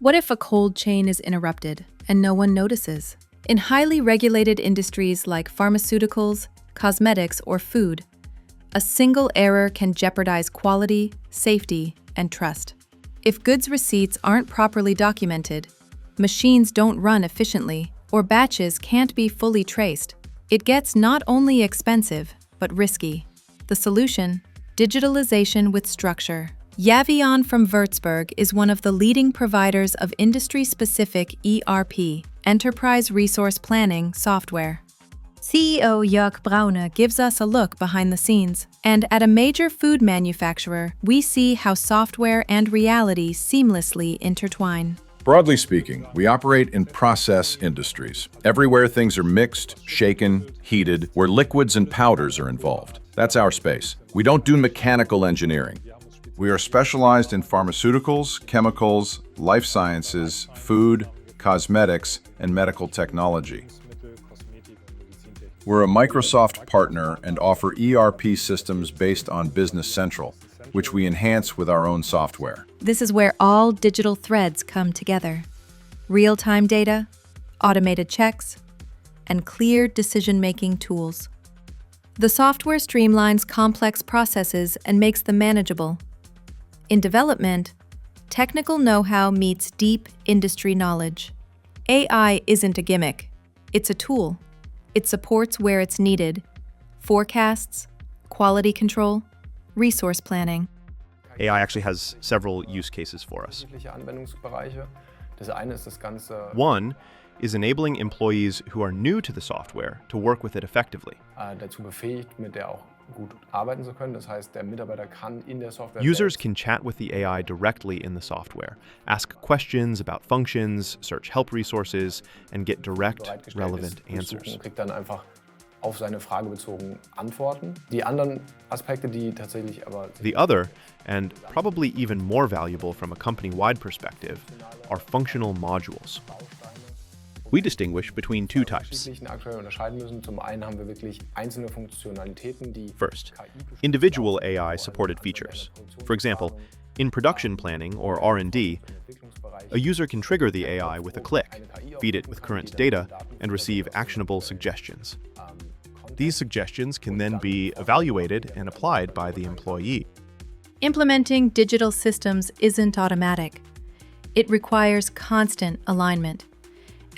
What if a cold chain is interrupted and no one notices? In highly regulated industries like pharmaceuticals, cosmetics, or food, a single error can jeopardize quality, safety, and trust. If goods receipts aren't properly documented, machines don't run efficiently, or batches can't be fully traced, it gets not only expensive, but risky. The solution? Digitalization with structure. Yaveon from Würzburg is one of the leading providers of industry-specific ERP, Enterprise Resource Planning, software. CEO Jörg Braune gives us a look behind the scenes, and at a major food manufacturer, we see how software and reality seamlessly intertwine. Broadly speaking, we operate in process industries. Everywhere things are mixed, shaken, heated, where liquids and powders are involved. That's our space. We don't do mechanical engineering. We are specialized in pharmaceuticals, chemicals, life sciences, food, cosmetics, and medical technology. We're a Microsoft partner and offer ERP systems based on Business Central, which we enhance with our own software. This is where all digital threads come together. Real-time data, automated checks, and clear decision-making tools. The software streamlines complex processes and makes them manageable. In development, technical know-how meets deep industry knowledge. AI isn't a gimmick, it's a tool. It supports where it's needed: forecasts, quality control, resource planning. AI actually has several use cases for us. One is enabling employees who are new to the software to work with it effectively. Users can chat with the AI directly in the software, ask questions about functions, search help resources, and get direct, relevant answers. The other, and probably even more valuable from a company-wide perspective, are functional modules. We distinguish between two types. First, individual AI-supported features. For example, in production planning, or R&D, a user can trigger the AI with a click, feed it with current data, and receive actionable suggestions. These suggestions can then be evaluated and applied by the employee. Implementing digital systems isn't automatic. It requires constant alignment,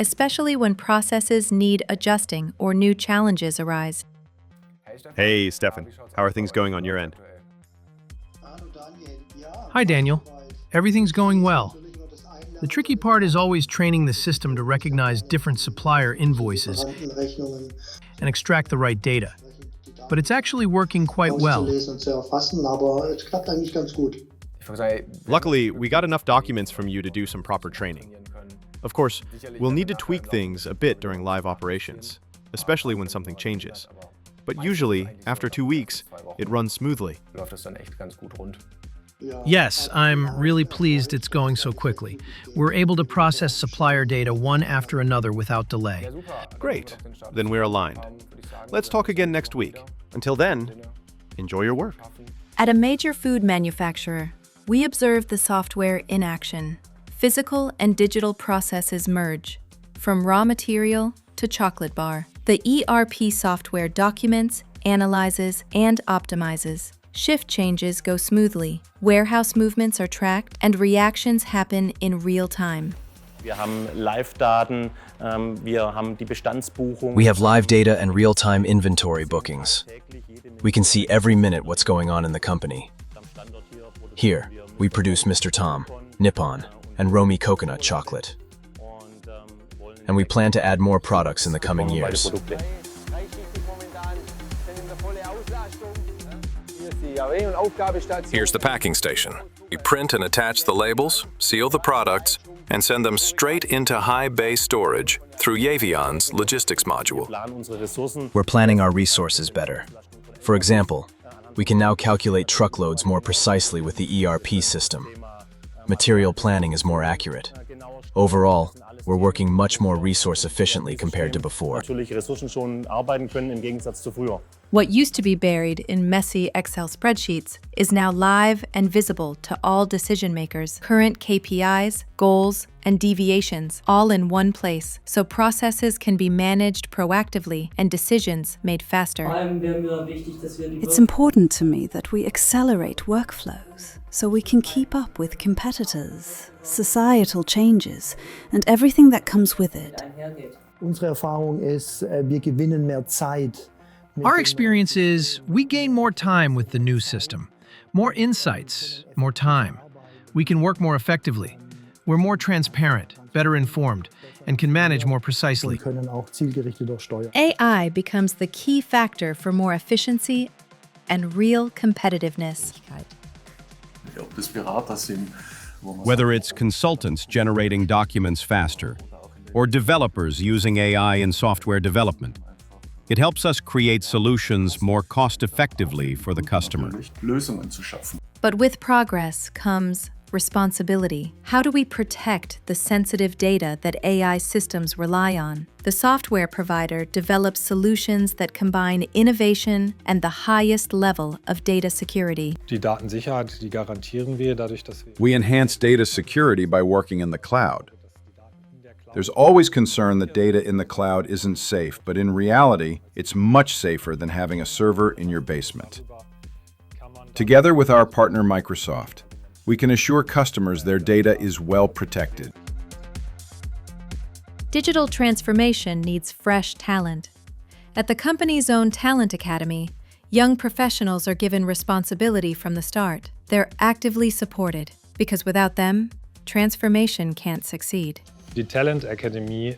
especially when processes need adjusting or new challenges arise. Hey, Stefan. How are things going on your end? Hi, Daniel. Everything's going well. The tricky part is always training the system to recognize different supplier invoices and extract the right data. But it's actually working quite well. Luckily, we got enough documents from you to do some proper training. Of course, we'll need to tweak things a bit during live operations, especially when something changes. But usually, after 2 weeks, it runs smoothly. Yes, I'm really pleased it's going so quickly. We're able to process supplier data one after another without delay. Great. Then we're aligned. Let's talk again next week. Until then, enjoy your work. At a major food manufacturer, we observe the software in action. Physical and digital processes merge, from raw material to chocolate bar. The ERP software documents, analyzes, and optimizes. Shift changes go smoothly. Warehouse movements are tracked, and reactions happen in real time. We have live data and real-time inventory bookings. We can see every minute what's going on in the company. Here, we produce Mr. Tom, Nippon, and Romy coconut chocolate. And we plan to add more products in the coming years. Here's the packing station. We print and attach the labels, seal the products, and send them straight into high bay storage through Yaveon's logistics module. We're planning our resources better. For example, we can now calculate truckloads more precisely with the ERP system. Material planning is more accurate. Overall, we're working much more resource efficiently compared to before. What used to be buried in messy Excel spreadsheets is now live and visible to all decision makers. Current KPIs, goals, and deviations all in one place, so processes can be managed proactively and decisions made faster. It's important to me that we accelerate workflows so we can keep up with competitors, societal changes, and everything that comes with it. Our experience is we gain more time with the new system, more insights, more time. We can work more effectively. We're more transparent, better informed, and can manage more precisely. AI becomes the key factor for more efficiency and real competitiveness. Whether it's consultants generating documents faster or developers using AI in software development, it helps us create solutions more cost-effectively for the customer. But with progress comes responsibility. How do we protect the sensitive data that AI systems rely on? The software provider develops solutions that combine innovation and the highest level of data security. We enhance data security by working in the cloud. There's always concern that data in the cloud isn't safe, but in reality, it's much safer than having a server in your basement. Together with our partner Microsoft, we can assure customers their data is well protected. Digital transformation needs fresh talent. At the company's own talent academy, young professionals are given responsibility from the start. They're actively supported, because without them, transformation can't succeed. Die Talent Academy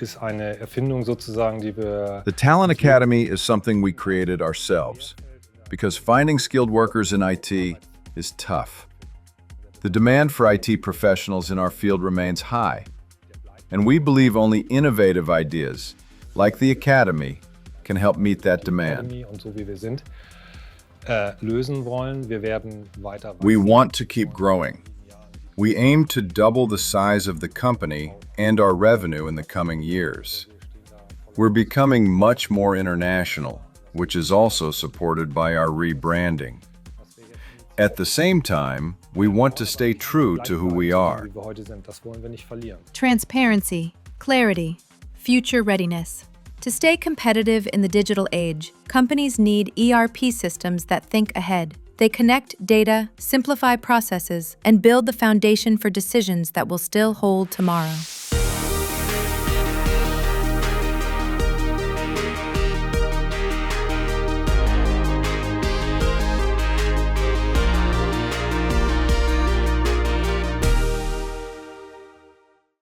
ist eine Erfindung sozusagen, die wir... The Talent Academy is something we created ourselves, because finding skilled workers in IT is tough. The demand for IT professionals in our field remains high, and we believe only innovative ideas, like the Academy, can help meet that demand. We want to keep growing. We aim to double the size of the company and our revenue in the coming years. We're becoming much more international, which is also supported by our rebranding. At the same time, we want to stay true to who we are. Transparency, clarity, future readiness. To stay competitive in the digital age, companies need ERP systems that think ahead. They connect data, simplify processes, and build the foundation for decisions that will still hold tomorrow.